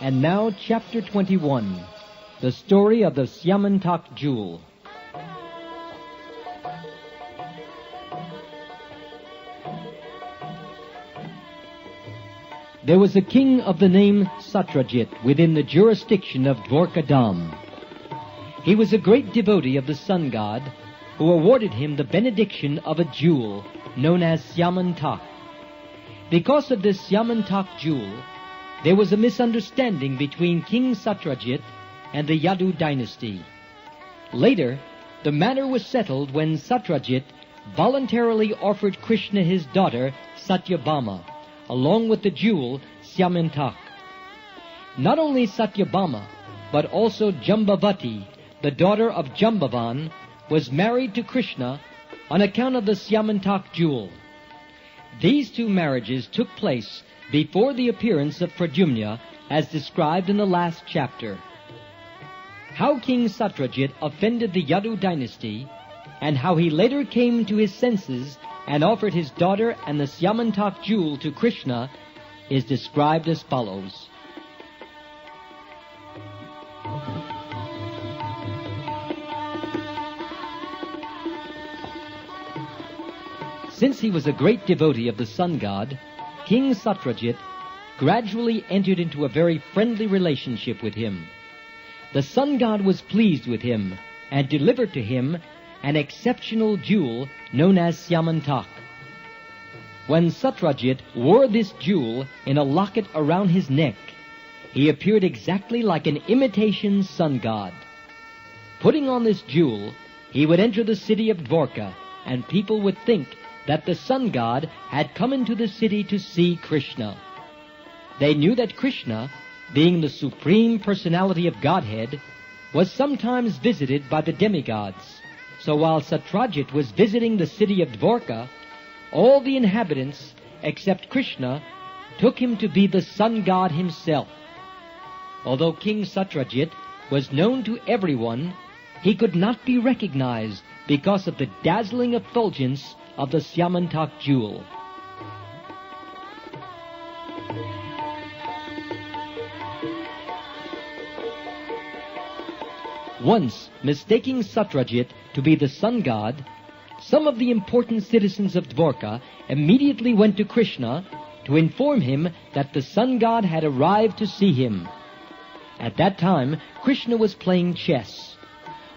And now, Chapter 21, the story of the Syamantaka jewel. There was a king of the name Satrajit within the jurisdiction of Dwarkadam. He was a great devotee of the sun god, who awarded him the benediction of a jewel known as Syamantaka. Because of this Syamantaka jewel, there was a misunderstanding between King Satrajit and the Yadu dynasty. Later, the matter was settled when Satrajit voluntarily offered Krishna his daughter Satyabhama, along with the jewel Syamantaka. Not only Satyabhama, but also Jambavati, the daughter of Jambavan, was married to Krishna on account of the Syamantaka jewel. These two marriages took place before the appearance of Pradyumna, as described in the last chapter. How King Satrajit offended the Yadu dynasty, and how he later came to his senses and offered his daughter and the Syamantaka jewel to Krishna, is described as follows. Since he was a great devotee of the sun god, King Satrajit gradually entered into a very friendly relationship with him. The sun god was pleased with him and delivered to him an exceptional jewel known as Syamantaka. When Satrajit wore this jewel in a locket around his neck, he appeared exactly like an imitation sun god. Putting on this jewel, he would enter the city of Dwarka, and people would think that the sun god had come into the city to see Krishna. They knew that Krishna, being the Supreme Personality of Godhead, was sometimes visited by the demigods. So while Satrajit was visiting the city of Dwarka, all the inhabitants, except Krishna, took him to be the sun god himself. Although King Satrajit was known to everyone, he could not be recognized because of the dazzling effulgence of the Syamantaka jewel. Once, mistaking Satrajit to be the sun god, some of the important citizens of Dwarka immediately went to Krishna to inform him that the sun god had arrived to see him. At that time, Krishna was playing chess.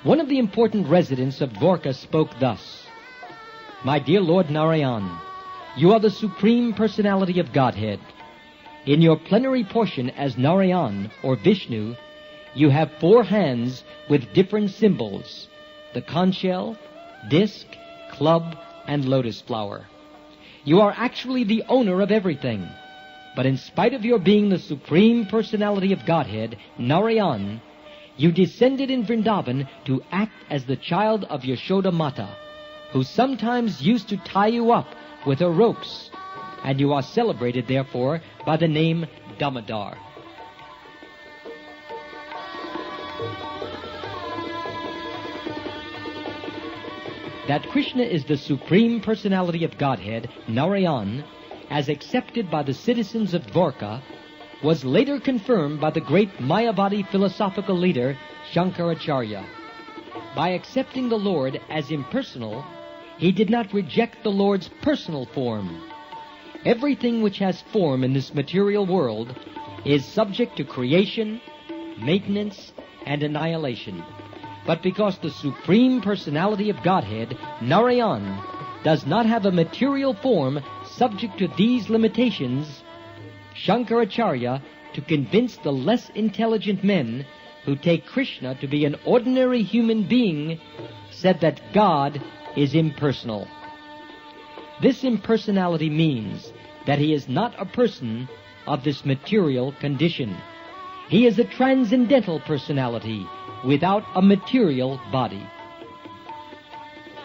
One of the important residents of Dwarka spoke thus: "My dear Lord Narayan, you are the Supreme Personality of Godhead. In your plenary portion as Narayan or Vishnu, you have 4 hands with different symbols: the conch shell, disc, club, and lotus flower. You are actually the owner of everything. But in spite of your being the Supreme Personality of Godhead, Narayan, you descended in Vrindavan to act as the child of Yashoda Mata, who sometimes used to tie you up with her ropes, and you are celebrated, therefore, by the name Damodar." That Krishna is the Supreme Personality of Godhead, Narayan, as accepted by the citizens of Dwarka, was later confirmed by the great Mayavadi philosophical leader Shankaracharya. By accepting the Lord as impersonal, he did not reject the Lord's personal form. Everything which has form in this material world is subject to creation, maintenance, and annihilation. But because the Supreme Personality of Godhead, Narayan, does not have a material form subject to these limitations, Shankaracharya, to convince the less intelligent men who take Krishna to be an ordinary human being, said that God is impersonal. This impersonality means that he is not a person of this material condition. He is a transcendental personality without a material body.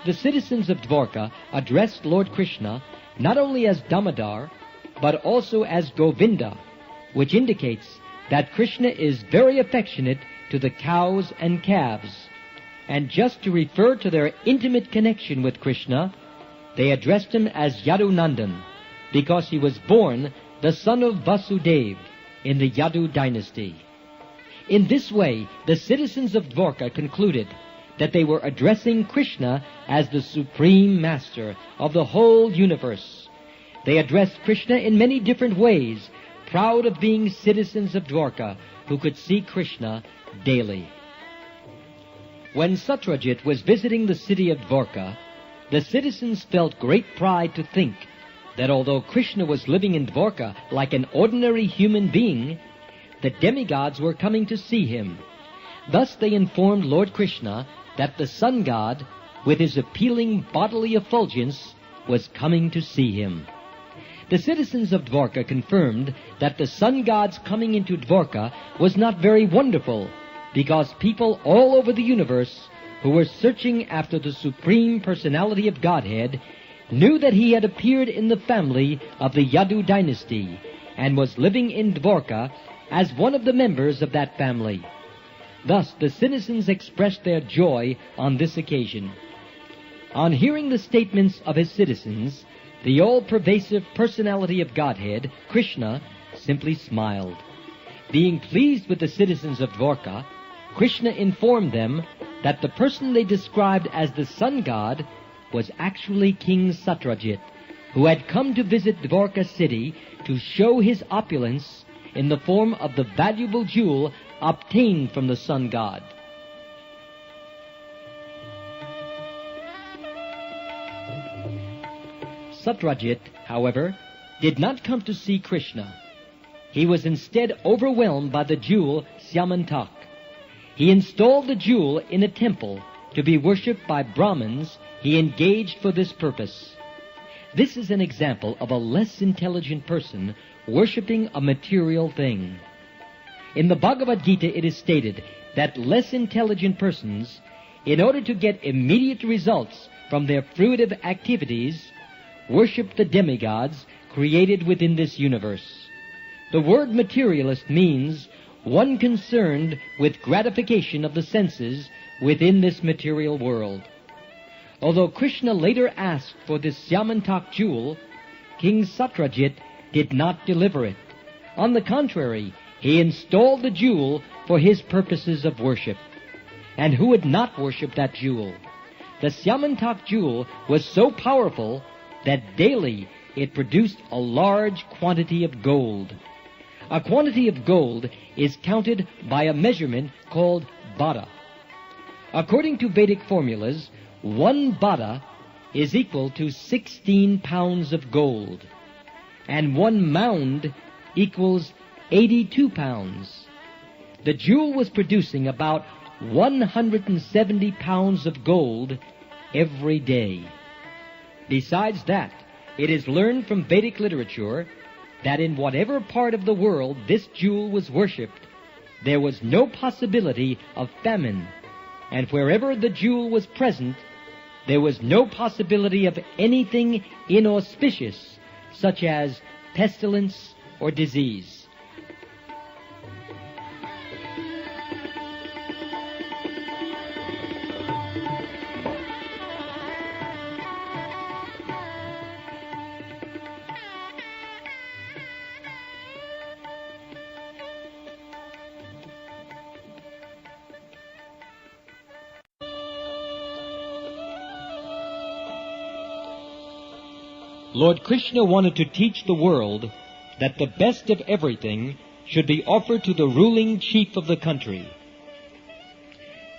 The citizens of Dwarka addressed Lord Krishna not only as Damodar, but also as Govinda, which indicates that Krishna is very affectionate to the cows and calves. And just to refer to their intimate connection with Krishna, they addressed him as Yadunandan, because he was born the son of Vasudeva, in the Yadu dynasty. In this way, the citizens of Dwarka concluded that they were addressing Krishna as the Supreme Master of the whole universe. They addressed Krishna in many different ways, proud of being citizens of Dwarka who could see Krishna daily. When Satrajit was visiting the city of Dwarka, the citizens felt great pride to think that although Krishna was living in Dwarka like an ordinary human being, the demigods were coming to see him. Thus they informed Lord Krishna that the sun god, with his appealing bodily effulgence, was coming to see him. The citizens of Dwarka confirmed that the sun god's coming into Dwarka was not very wonderful, because people all over the universe who were searching after the Supreme Personality of Godhead knew that he had appeared in the family of the Yadu dynasty and was living in Dwarka as one of the members of that family. Thus the citizens expressed their joy on this occasion. On hearing the statements of his citizens, the all-pervasive personality of Godhead, Krishna, simply smiled. Being pleased with the citizens of Dwarka, Krishna informed them that the person they described as the sun god was actually King Satrajit, who had come to visit Dwarka city to show his opulence in the form of the valuable jewel obtained from the sun god. Satrajit, however, did not come to see Krishna. He was instead overwhelmed by the jewel Syamantaka. He installed the jewel in a temple to be worshipped by Brahmins he engaged for this purpose. This is an example of a less intelligent person worshipping a material thing. In the Bhagavad Gita it is stated that less intelligent persons, in order to get immediate results from their fruitive activities, worship the demigods created within this universe. The word materialist means one concerned with gratification of the senses within this material world. Although Krishna later asked for this Syamantaka jewel, King Satrajit did not deliver it. On the contrary, he installed the jewel for his purposes of worship. And who would not worship that jewel? The Syamantaka jewel was so powerful that daily it produced a large quantity of gold. A quantity of gold is counted by a measurement called bada. According to Vedic formulas, 1 bada is equal to 16 pounds of gold, and 1 mound equals 82 pounds. The jewel was producing about 170 pounds of gold every day. Besides that, it is learned from Vedic literature that in whatever part of the world this jewel was worshipped, there was no possibility of famine, and wherever the jewel was present, there was no possibility of anything inauspicious, such as pestilence or disease. Lord Krishna wanted to teach the world that the best of everything should be offered to the ruling chief of the country.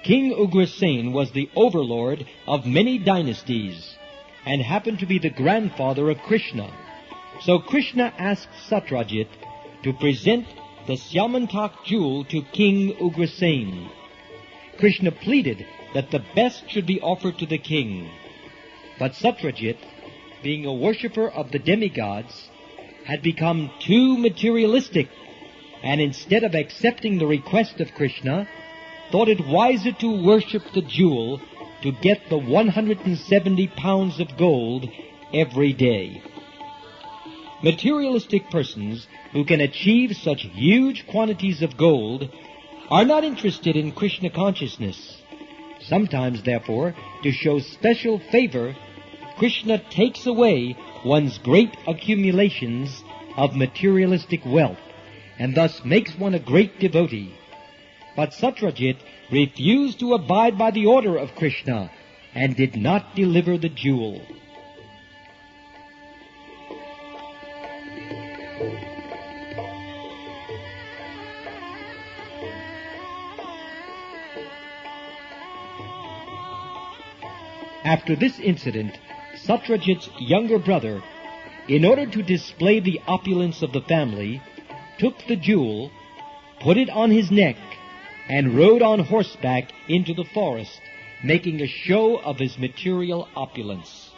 King Ugrasen was the overlord of many dynasties and happened to be the grandfather of Krishna. So Krishna asked Satrajit to present the Syamantaka jewel to King Ugrasen. Krishna pleaded that the best should be offered to the king. But Satrajit, being a worshipper of the demigods, had become too materialistic, and instead of accepting the request of Krishna, thought it wiser to worship the jewel to get the 170 pounds of gold every day. Materialistic persons who can achieve such huge quantities of gold are not interested in Krishna consciousness. Sometimes, therefore, to show special favor, Krishna takes away one's great accumulations of materialistic wealth and thus makes one a great devotee. But Satyajit refused to abide by the order of Krishna and did not deliver the jewel. After this incident, Satyajit's younger brother, in order to display the opulence of the family, took the jewel, put it on his neck, and rode on horseback into the forest, making a show of his material opulence.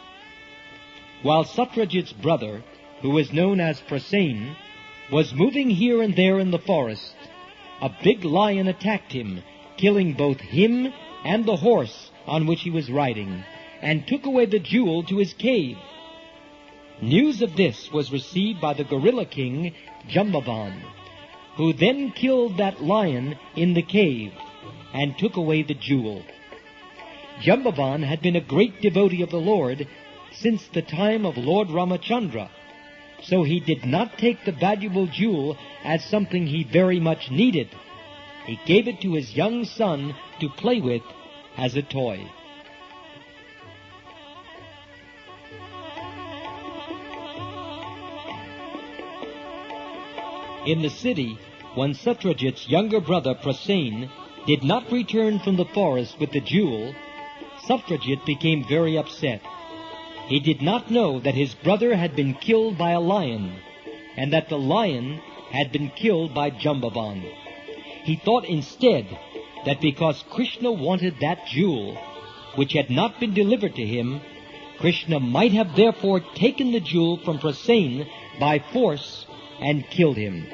While Satyajit's brother, who was known as Prasen, was moving here and there in the forest, a big lion attacked him, killing both him and the horse on which he was riding, and took away the jewel to his cave. News of this was received by the gorilla king, Jambavan, who then killed that lion in the cave and took away the jewel. Jambavan had been a great devotee of the Lord since the time of Lord Ramachandra, so he did not take the valuable jewel as something he very much needed. He gave it to his young son to play with as a toy. In the city, when Satyajit's younger brother Prasen did not return from the forest with the jewel, Satyajit became very upset. He did not know that his brother had been killed by a lion, and that the lion had been killed by Jambavan. He thought instead that because Krishna wanted that jewel, which had not been delivered to him, Krishna might have therefore taken the jewel from Prasen by force and killed him.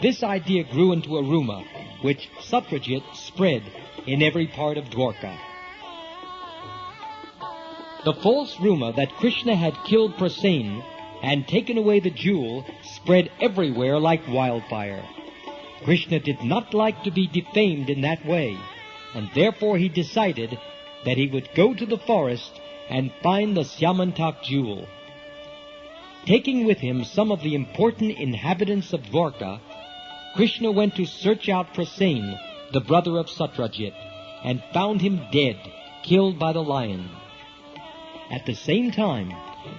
This idea grew into a rumor, which Satyajit spread in every part of Dwarka. The false rumor that Krishna had killed Prasen and taken away the jewel spread everywhere like wildfire. Krishna did not like to be defamed in that way, and therefore he decided that he would go to the forest and find the Syamantaka jewel. Taking with him some of the important inhabitants of Dwarka, Krishna went to search out Prasen, the brother of Satyajit, and found him dead, killed by the lion. At the same time,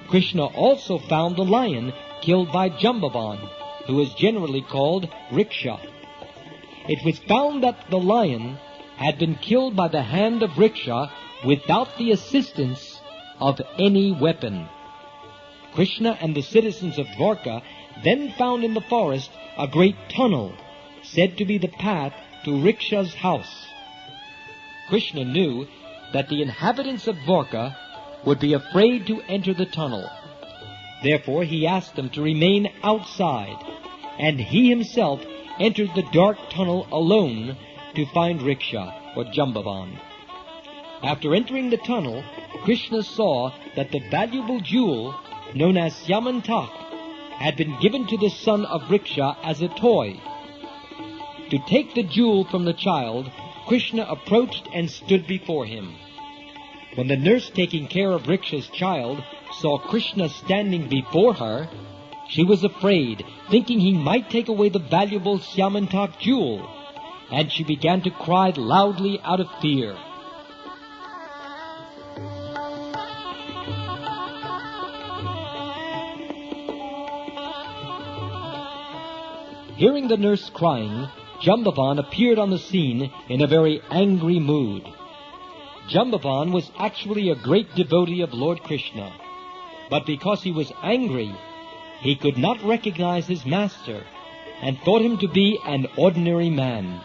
Krishna also found the lion killed by Jambavan, who is generally called Riksha. It was found that the lion had been killed by the hand of Riksha without the assistance of any weapon. Krishna and the citizens of Dwarka then found in the forest a great tunnel, said to be the path to Riksha's house. Krishna knew that the inhabitants of Dwarka would be afraid to enter the tunnel. Therefore he asked them to remain outside, and he himself entered the dark tunnel alone to find Riksha, or Jambavan. After entering the tunnel, Krishna saw that the valuable jewel, known as Syamantaka, had been given to the son of Riksha as a toy. To take the jewel from the child, Krishna approached and stood before him. When the nurse taking care of Riksha's child saw Krishna standing before her, she was afraid, thinking he might take away the valuable Syamantaka jewel, and she began to cry loudly out of fear. Hearing the nurse crying, Jambavan appeared on the scene in a very angry mood. Jambavan was actually a great devotee of Lord Krishna, but because he was angry, he could not recognize his master and thought him to be an ordinary man.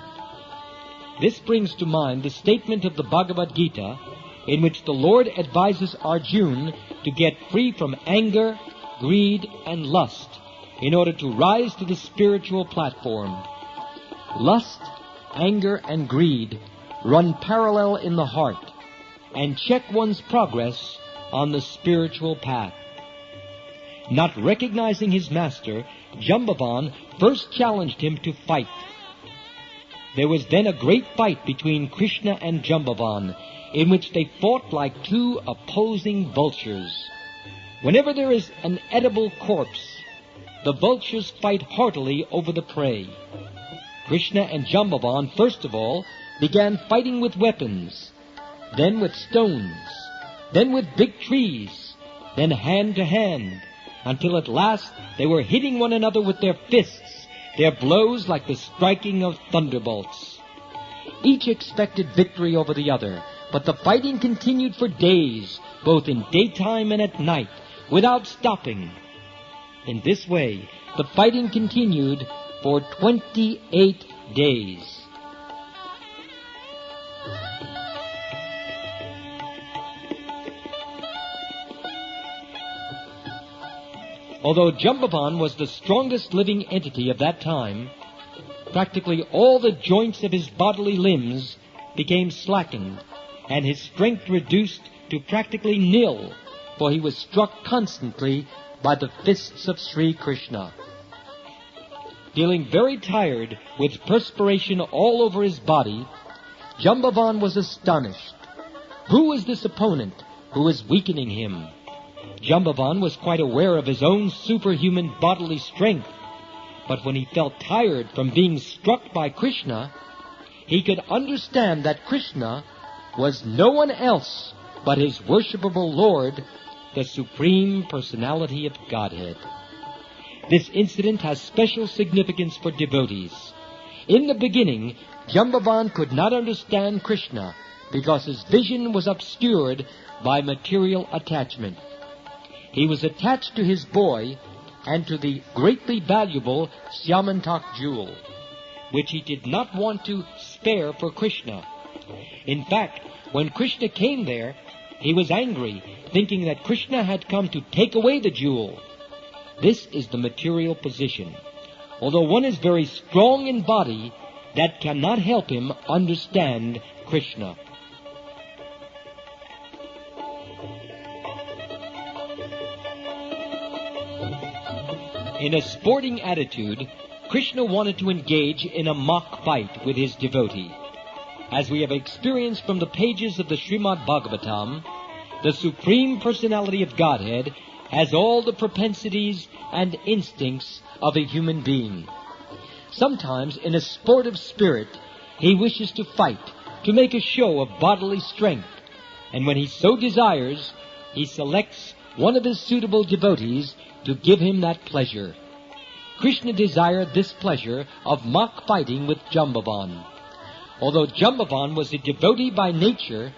This brings to mind the statement of the Bhagavad Gita in which the Lord advises Arjuna to get free from anger, greed, and lust in order to rise to the spiritual platform. Lust, anger, and greed run parallel in the heart and check one's progress on the spiritual path. Not recognizing his master, Jambavan first challenged him to fight. There was then a great fight between Krishna and Jambavan, in which they fought like two opposing vultures. Whenever there is an edible corpse, the vultures fight heartily over the prey. Krishna and Jambavan, first of all, began fighting with weapons, then with stones, then with big trees, then hand to hand, until at last they were hitting one another with their fists, their blows like the striking of thunderbolts. Each expected victory over the other, but the fighting continued for days, both in daytime and at night, without stopping. In this way, the fighting continued for 28 days. Although Jambavan was the strongest living entity of that time, practically all the joints of his bodily limbs became slackened, and his strength reduced to practically nil, for he was struck constantly by the fists of Sri Krishna. Feeling very tired, with perspiration all over his body, Jambavan was astonished. Who is this opponent who is weakening him? Jambavan was quite aware of his own superhuman bodily strength, but when he felt tired from being struck by Krishna, he could understand that Krishna was no one else but his worshipable Lord, the Supreme Personality of Godhead. This incident has special significance for devotees. In the beginning, Jambavan could not understand Krishna because his vision was obscured by material attachment. He was attached to his boy and to the greatly valuable Syamantaka jewel, which he did not want to spare for Krishna. In fact, when Krishna came there, he was angry, thinking that Krishna had come to take away the jewel. This is the material position. Although one is very strong in body, that cannot help him understand Krishna. In a sporting attitude, Krishna wanted to engage in a mock fight with his devotee. As we have experienced from the pages of the Srimad Bhagavatam, the Supreme Personality of Godhead has all the propensities and instincts of a human being. Sometimes, in a sportive spirit, he wishes to fight, to make a show of bodily strength, and when he so desires, he selects one of his suitable devotees to give him that pleasure. Krishna desired this pleasure of mock fighting with Jambavan. Although Jambavan was a devotee by nature,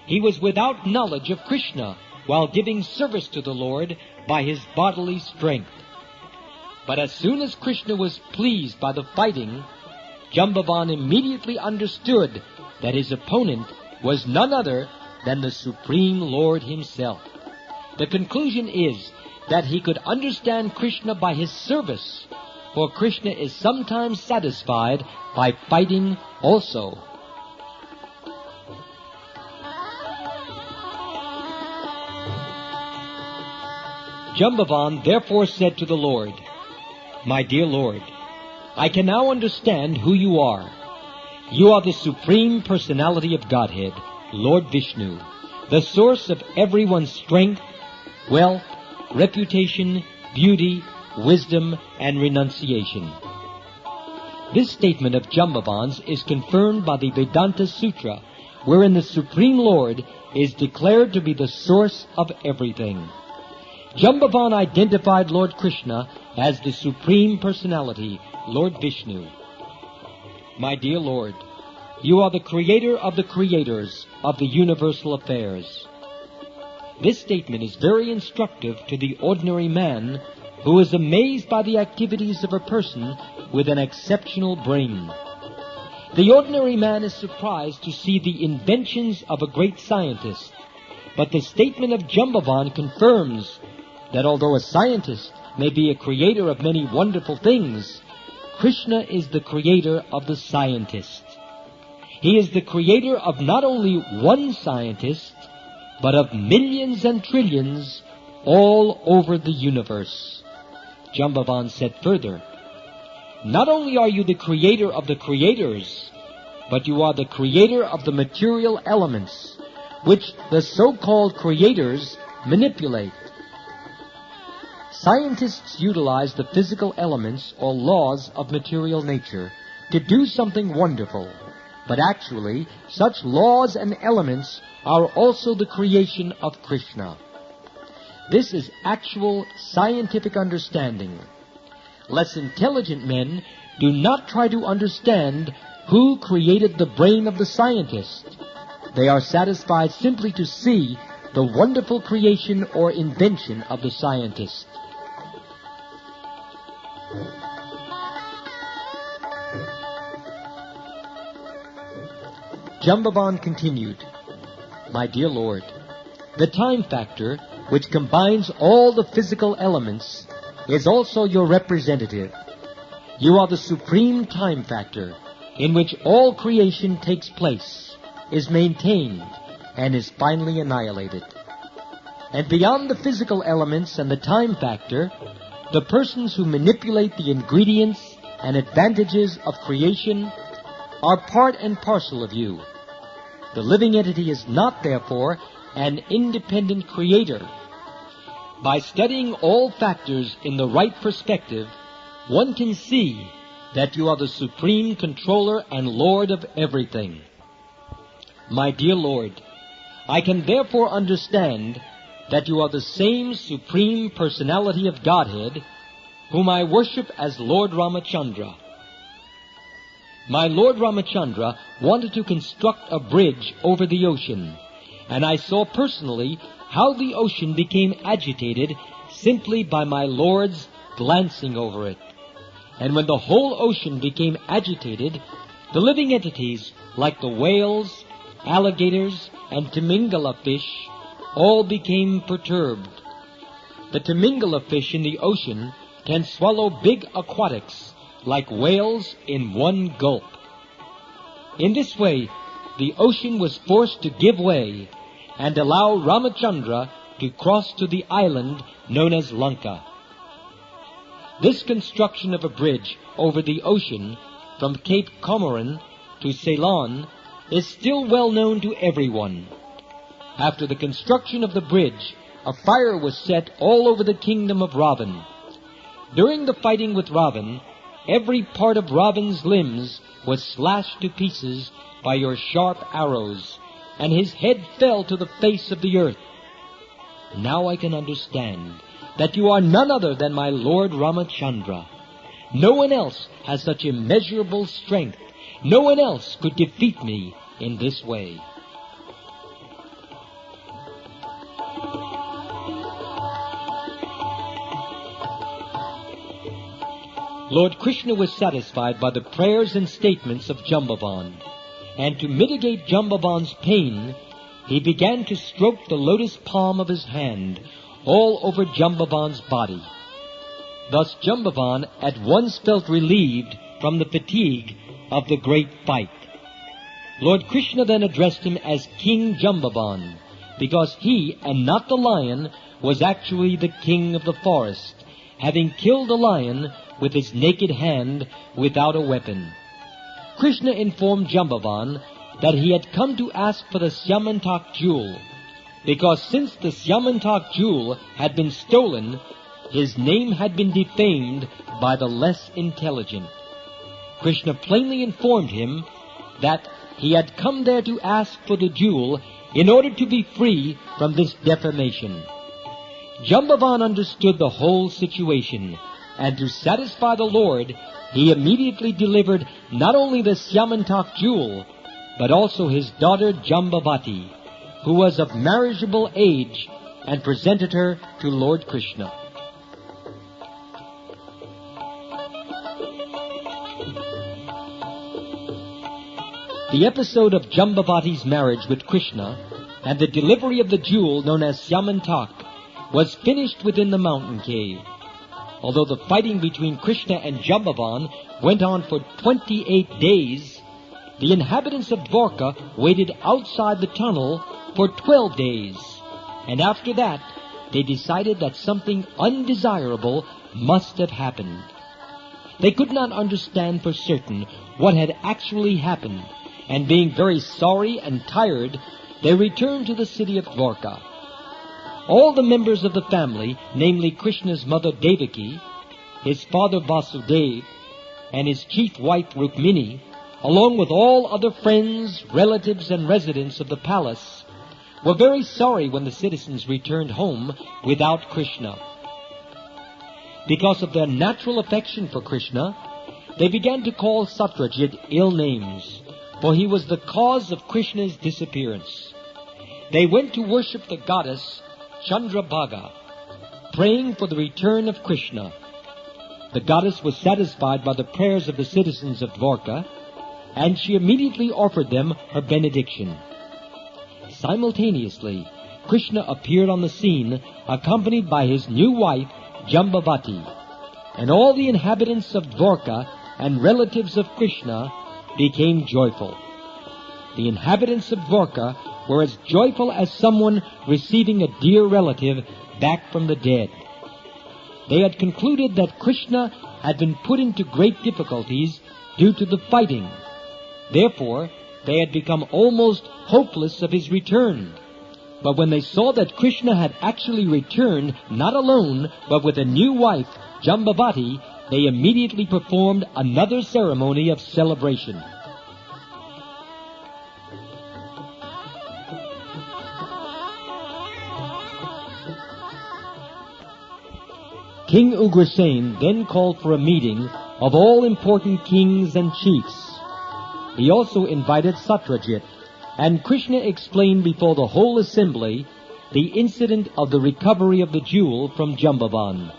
he was without knowledge of Krishna while giving service to the Lord by his bodily strength. But as soon as Krishna was pleased by the fighting, Jambavan immediately understood that his opponent was none other than the Supreme Lord himself. The conclusion is that he could understand Krishna by his service, for Krishna is sometimes satisfied by fighting also. Jambavan therefore said to the Lord, "My dear Lord, I can now understand who you are. You are the Supreme Personality of Godhead, Lord Vishnu, the source of everyone's strength, wealth, reputation, beauty, wisdom, and renunciation." This statement of Jambavan's is confirmed by the Vedanta Sutra, wherein the Supreme Lord is declared to be the source of everything. Jambavan identified Lord Krishna as the Supreme Personality, Lord Vishnu. "My dear Lord, you are the creator of the creators of the universal affairs." This statement is very instructive to the ordinary man who is amazed by the activities of a person with an exceptional brain. The ordinary man is surprised to see the inventions of a great scientist, but the statement of Jambavan confirms that although a scientist may be a creator of many wonderful things, Krishna is the creator of the scientist. He is the creator of not only one scientist, but of millions and trillions all over the universe. Jambavan said further, "Not only are you the creator of the creators, but you are the creator of the material elements, which the so-called creators manipulate. Scientists utilize the physical elements or laws of material nature to do something wonderful, but actually such laws and elements are also the creation of Krishna. This is actual scientific understanding. Less intelligent men do not try to understand who created the brain of the scientist. They are satisfied simply to see the wonderful creation or invention of the scientist. Jambavan continued, "My dear Lord, the time factor, which combines all the physical elements, is also your representative. You are the supreme time factor in which all creation takes place, is maintained, and is finally annihilated. And beyond the physical elements and the time factor, the persons who manipulate the ingredients and advantages of creation are part and parcel of you. The living entity is not, therefore, an independent creator. By studying all factors in the right perspective, one can see that you are the supreme controller and Lord of everything. My dear Lord, I can therefore understand that you are the same Supreme Personality of Godhead, whom I worship as Lord Ramachandra. My Lord Ramachandra wanted to construct a bridge over the ocean, and I saw personally how the ocean became agitated simply by my Lord's glancing over it. And when the whole ocean became agitated, the living entities, like the whales, alligators, and Timingala fish, all became perturbed. The Timingala fish in the ocean can swallow big aquatics, like whales, in one gulp. In this way, the ocean was forced to give way and allow Ramachandra to cross to the island known as Lanka. This construction of a bridge over the ocean from Cape Comorin to Ceylon is still well known to everyone. After the construction of the bridge, a fire was set all over the kingdom of Ravan. During the fighting with Ravan, every part of Ravan's limbs was slashed to pieces by your sharp arrows, and his head fell to the face of the earth. Now I can understand that you are none other than my Lord Ramachandra. No one else has such immeasurable strength. No one else could defeat me in this way." Lord Krishna was satisfied by the prayers and statements of Jambavan, and to mitigate Jambavan's pain, he began to stroke the lotus palm of his hand all over Jambavan's body. Thus Jambavan at once felt relieved from the fatigue of the great fight. Lord Krishna then addressed him as King Jambavan, because he, and not the lion, was actually the king of the forest, having killed a lion with his naked hand without a weapon. Krishna informed Jambavan that he had come to ask for the Syamantaka jewel, because since the Syamantaka jewel had been stolen, his name had been defamed by the less intelligent. Krishna plainly informed him that he had come there to ask for the jewel in order to be free from this defamation. Jambavan understood the whole situation, and to satisfy the Lord, he immediately delivered not only the Syamantaka jewel, but also his daughter Jambavati, who was of marriageable age, and presented her to Lord Krishna. The episode of Jambavati's marriage with Krishna and the delivery of the jewel known as Syamantaka was finished within the mountain cave. Although the fighting between Krishna and Jambavan went on for 28 days, the inhabitants of Dwarka waited outside the tunnel for 12 days, and after that they decided that something undesirable must have happened. They could not understand for certain what had actually happened, and being very sorry and tired, they returned to the city of Dwarka. all the members of the family, namely Krishna's mother Devaki, his father Vasudeva, and his chief wife Rukmini, along with all other friends, relatives, and residents of the palace, were very sorry when the citizens returned home without Krishna. Because of their natural affection for Krishna, they began to call Satyajit ill names, for he was the cause of Krishna's disappearance. They went to worship the goddess Chandrabhaga, praying for the return of Krishna. The goddess was satisfied by the prayers of the citizens of Dwarka, and she immediately offered them her benediction. Simultaneously, Krishna appeared on the scene, accompanied by his new wife, Jambavati, and all the inhabitants of Dwarka and relatives of Krishna became joyful. The inhabitants of Dwarka were as joyful as someone receiving a dear relative back from the dead. They had concluded that Krishna had been put into great difficulties due to the fighting. Therefore, they had become almost hopeless of his return. But when they saw that Krishna had actually returned, not alone, but with a new wife, Jambavati, they immediately performed another ceremony of celebration. King Ugrasen then called for a meeting of all important kings and chiefs. He also invited Satyajit, and Krishna explained before the whole assembly the incident of the recovery of the jewel from Jambavan.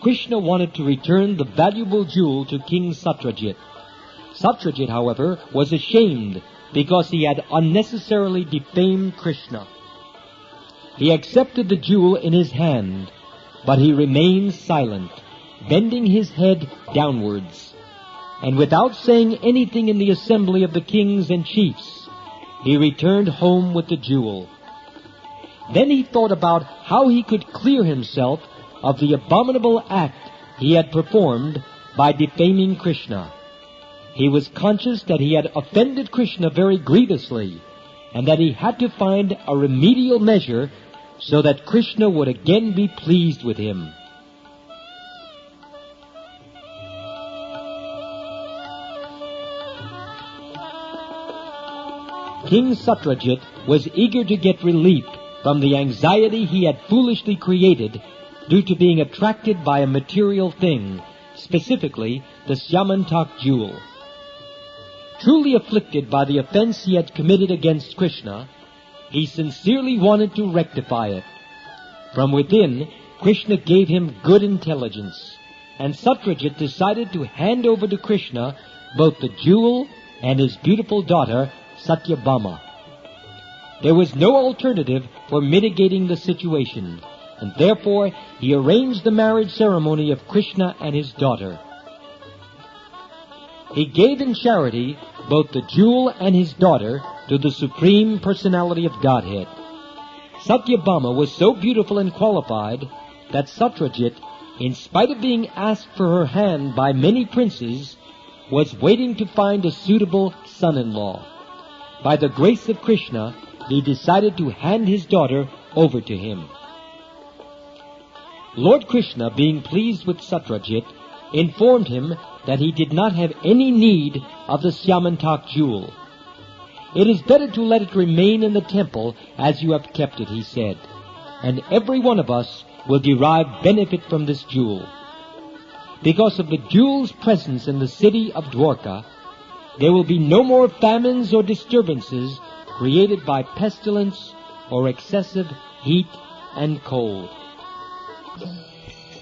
Krishna wanted to return the valuable jewel to King Satyajit. Satyajit, however, was ashamed because he had unnecessarily defamed Krishna. He accepted the jewel in his hand, but he remained silent, bending his head downwards. And without saying anything in the assembly of the kings and chiefs, he returned home with the jewel. Then he thought about how he could clear himself of the abominable act he had performed by defaming Krishna. He was conscious that he had offended Krishna very grievously, and that he had to find a remedial measure so that Krishna would again be pleased with him. King Satyajit was eager to get relief from the anxiety he had foolishly created due to being attracted by a material thing, specifically the Syamantaka jewel. Truly afflicted by the offense he had committed against Krishna, he sincerely wanted to rectify it. From within, Krishna gave him good intelligence, and Satyajit decided to hand over to Krishna both the jewel and his beautiful daughter, Satyabhama. There was no alternative for mitigating the situation, and therefore he arranged the marriage ceremony of Krishna and his daughter. He gave in charity both the jewel and his daughter to the Supreme Personality of Godhead. Satyabhama was so beautiful and qualified that Satyajit, in spite of being asked for her hand by many princes, was waiting to find a suitable son-in-law. By the grace of Krishna, he decided to hand his daughter over to him. Lord Krishna, being pleased with Satyajit, informed him that he did not have any need of the Syamantaka jewel. "It is better to let it remain in the temple as you have kept it," he said, "and every one of us will derive benefit from this jewel." Because of the jewel's presence in the city of Dwarka, there will be no more famines or disturbances created by pestilence or excessive heat and cold.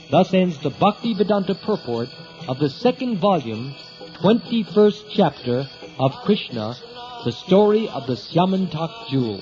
Thus ends the Bhakti-Vedanta purport of the second volume, 21st chapter of Krishna, the story of the Syamantaka jewel.